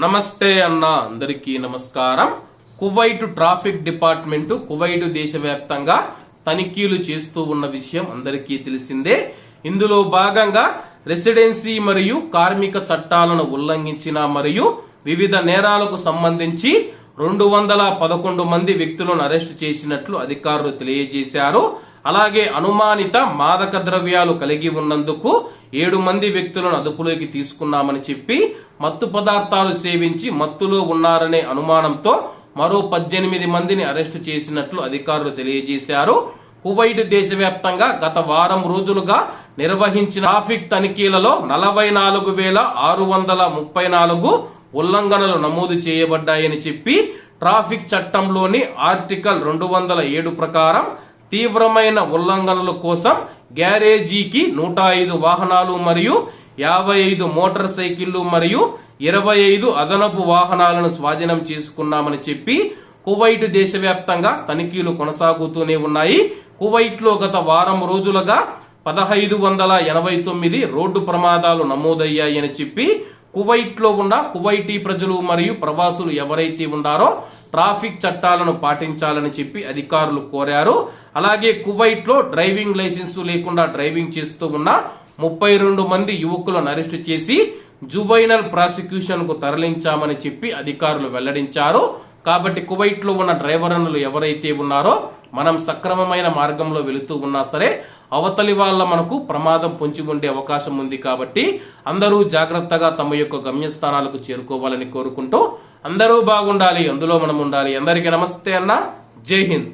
నమస్తే అన్న, అందరికీ నమస్కారం. కువైట్ ట్రాఫిక్ డిపార్ట్మెంట్ కువైట్ దేశవ్యాప్తంగా తనిఖీలు చేస్తూ ఉన్న విషయం అందరికీ తెలిసిందే. ఇందులో భాగంగా రెసిడెన్సీ మరియు కార్మిక చట్టాలను ఉల్లంఘించిన మరియు వివిధ నేరాలకు సంబంధించి 211 మంది వ్యక్తులను అరెస్టు చేసినట్లు అధికారులు తెలియజేశారు. అలాగే అనుమానిత మాదక ద్రవ్యాలు కలిగి ఉన్నందుకు 7 మంది వ్యక్తులను అదుపులోకి తీసుకున్నామని చెప్పి, మత్తు పదార్థాలు సేవించి మత్తులో ఉన్నారనే అనుమానంతో మరో 18 మందిని అరెస్టు చేసినట్లు అధికారులు తెలియజేశారు. కువైట్ దేశవ్యాప్తంగా గత వారం రోజులుగా నిర్వహించిన ట్రాఫిక్ తనిఖీలలో 44,634 ఉల్లంఘనలు నమోదు చేయబడ్డాయని చెప్పి, ట్రాఫిక్ చట్టంలోని ఆర్టికల్ 207 ప్రకారం తీవ్రమైన ఉల్లంఘనల కోసం గ్యారేజీకి 105 వాహనాలు మరియు 55 మోటార్ సైకిళ్లు మరియు 25 అదనపు వాహనాలను స్వాధీనం చేసుకున్నామని చెప్పి, కువైట్ దేశవ్యాప్తంగా తనిఖీలు కొనసాగుతూనే ఉన్నాయి. కువైట్ లో గత వారం రోజులుగా 1589 రోడ్డు ప్రమాదాలు నమోదయ్యాయని చెప్పి, కువైట్ లో ఉన్న కువైటీ ప్రజలు మరియు ప్రవాసులు ఎవరైతే ఉన్నారో ట్రాఫిక్ చట్టాలను పాటించాలని చెప్పి అధికారులు కోరారు. అలాగే కువైట్ లో డ్రైవింగ్ లైసెన్స్ లేకుండా డ్రైవింగ్ చేస్తూ ఉన్న 32 మంది యువకులను అరెస్టు చేసి జువైనల్ ప్రాసిక్యూషన్ కు తరలించామని చెప్పి అధికారులు వెల్లడించారు. కాబట్టి కువైట్ లో ఉన్న డ్రైవర్లు ఎవరైతే ఉన్నారో మనం సక్రమమైన మార్గంలో వెళుతూ ఉన్నా సరే అవతలి వాళ్ళ మనకు ప్రమాదం పొంచి ఉండే అవకాశం ఉంది. కాబట్టి అందరూ జాగ్రత్తగా తమ యొక్క గమ్యస్థానాలకు చేరుకోవాలని కోరుకుంటూ అందరూ బాగుండాలి, అందులో మనం ఉండాలి. అందరికీ నమస్తే అన్న, జై హింద్.